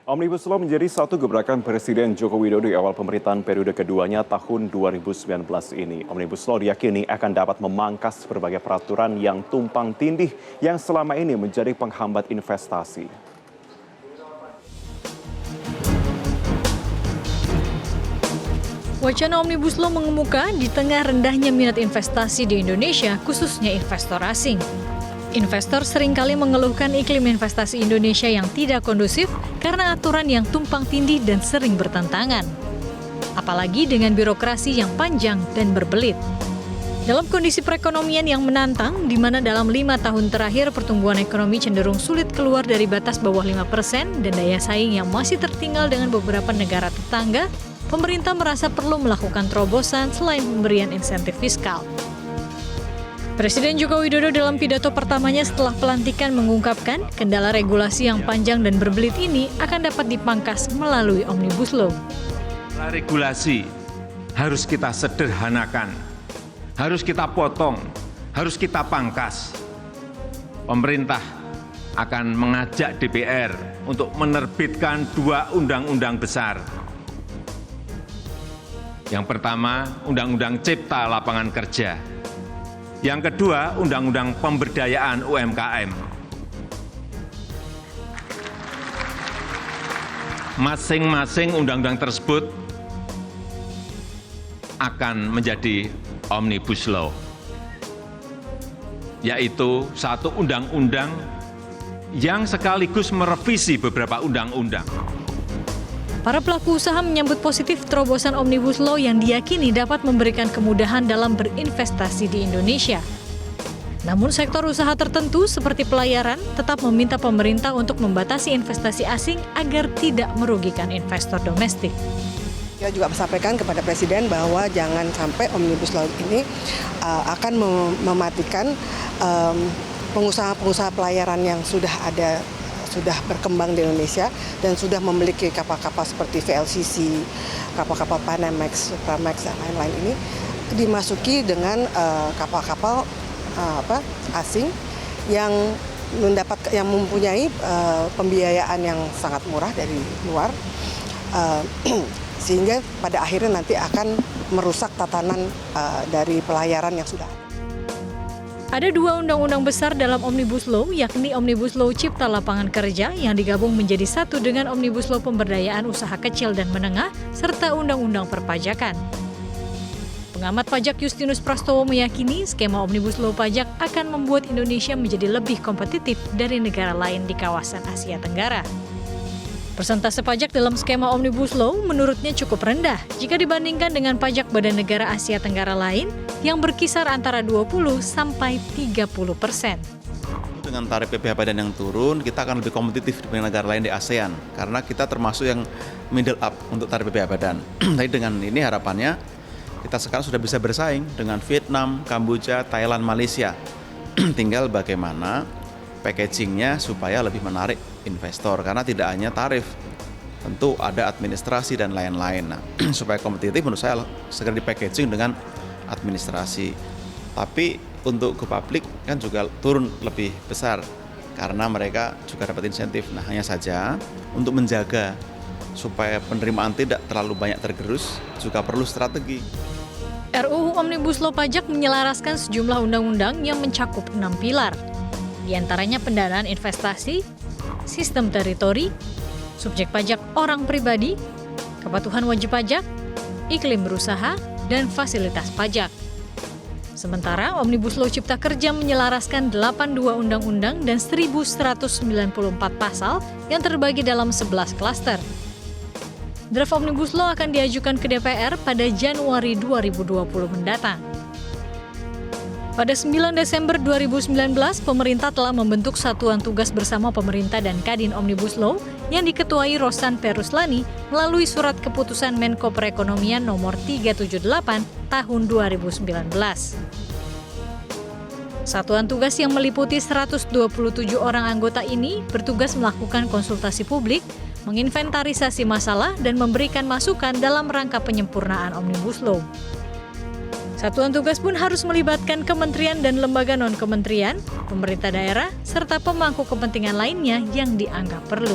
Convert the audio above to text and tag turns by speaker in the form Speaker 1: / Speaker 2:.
Speaker 1: Omnibus Law menjadi satu gebrakan Presiden Joko Widodo di awal pemerintahan periode keduanya tahun 2019 ini. Omnibus Law diyakini akan dapat memangkas berbagai peraturan yang tumpang tindih yang selama ini menjadi penghambat investasi.
Speaker 2: Wacana Omnibus Law mengemuka di tengah rendahnya minat investasi di Indonesia, khususnya investor asing. Investor seringkali mengeluhkan iklim investasi Indonesia yang tidak kondusif karena aturan yang tumpang tindih dan sering bertentangan. Apalagi dengan birokrasi yang panjang dan berbelit. Dalam kondisi perekonomian yang menantang, di mana dalam 5 tahun terakhir pertumbuhan ekonomi cenderung sulit keluar dari batas bawah 5% dan daya saing yang masih tertinggal dengan beberapa negara tetangga, pemerintah merasa perlu melakukan terobosan selain pemberian insentif fiskal. Presiden Joko Widodo dalam pidato pertamanya setelah pelantikan mengungkapkan kendala regulasi yang panjang dan berbelit ini akan dapat dipangkas melalui Omnibus Law.
Speaker 3: Regulasi harus kita sederhanakan, harus kita potong, harus kita pangkas. Pemerintah akan mengajak DPR untuk menerbitkan 2 undang-undang besar. Yang pertama, Undang-Undang Cipta Lapangan Kerja. Yang kedua, Undang-Undang Pemberdayaan UMKM. Masing-masing undang-undang tersebut akan menjadi Omnibus Law, yaitu satu undang-undang yang sekaligus merevisi beberapa undang-undang.
Speaker 2: Para pelaku usaha menyambut positif terobosan Omnibus Law yang diyakini dapat memberikan kemudahan dalam berinvestasi di Indonesia. Namun sektor usaha tertentu seperti pelayaran tetap meminta pemerintah untuk membatasi investasi asing agar tidak merugikan investor domestik.
Speaker 4: Kita juga sampaikan kepada Presiden bahwa jangan sampai Omnibus Law ini akan mematikan pengusaha-pengusaha pelayaran yang sudah berkembang di Indonesia dan sudah memiliki kapal-kapal seperti VLCC, kapal-kapal Panamax, Supramax, dan lain-lain ini dimasuki dengan kapal-kapal asing yang mempunyai pembiayaan yang sangat murah dari luar, sehingga pada akhirnya nanti akan merusak tatanan dari pelayaran yang sudah ada.
Speaker 2: Ada 2 undang-undang besar dalam Omnibus Law, yakni Omnibus Law Cipta Lapangan Kerja yang digabung menjadi satu dengan Omnibus Law Pemberdayaan Usaha Kecil dan Menengah, serta Undang-Undang Perpajakan. Pengamat pajak Justinus Prastowo meyakini skema Omnibus Law pajak akan membuat Indonesia menjadi lebih kompetitif dari negara lain di kawasan Asia Tenggara. Persentase pajak dalam skema Omnibus Law menurutnya cukup rendah jika dibandingkan dengan pajak badan negara Asia Tenggara lain yang berkisar antara 20 sampai 30%.
Speaker 5: Dengan tarif PPh badan yang turun, kita akan lebih kompetitif dibanding negara lain di ASEAN karena kita termasuk yang middle up untuk tarif PPh badan. Tapi dengan ini harapannya kita sekarang sudah bisa bersaing dengan Vietnam, Kamboja, Thailand, Malaysia. Tinggal bagaimana packagingnya supaya lebih menarik investor karena tidak hanya tarif, tentu ada administrasi dan lain-lain. Nah, supaya kompetitif menurut saya segera di packaging dengan administrasi. Tapi untuk ke publik kan juga turun lebih besar karena mereka juga dapat insentif. Nah, hanya saja untuk menjaga supaya penerimaan tidak terlalu banyak tergerus juga perlu strategi.
Speaker 2: RUU Omnibus Law Pajak menyelaraskan sejumlah undang-undang yang mencakup 6 pilar. Di antaranya pendanaan investasi, sistem teritori, subjek pajak orang pribadi, kepatuhan wajib pajak, iklim berusaha, dan fasilitas pajak. Sementara Omnibus Law Cipta Kerja menyelaraskan 82 undang-undang dan 1.194 pasal yang terbagi dalam 11 klaster. Draft Omnibus Law akan diajukan ke DPR pada Januari 2020 mendatang. Pada 9 Desember 2019, pemerintah telah membentuk Satuan Tugas Bersama Pemerintah dan Kadin Omnibus Law yang diketuai Rosan Peruslani melalui surat keputusan Menko Perekonomian nomor 378 tahun 2019. Satuan tugas yang meliputi 127 orang anggota ini bertugas melakukan konsultasi publik, menginventarisasi masalah, dan memberikan masukan dalam rangka penyempurnaan Omnibus Law. Satuan tugas pun harus melibatkan kementerian dan lembaga non-kementerian, pemerintah daerah, serta pemangku kepentingan lainnya yang dianggap perlu.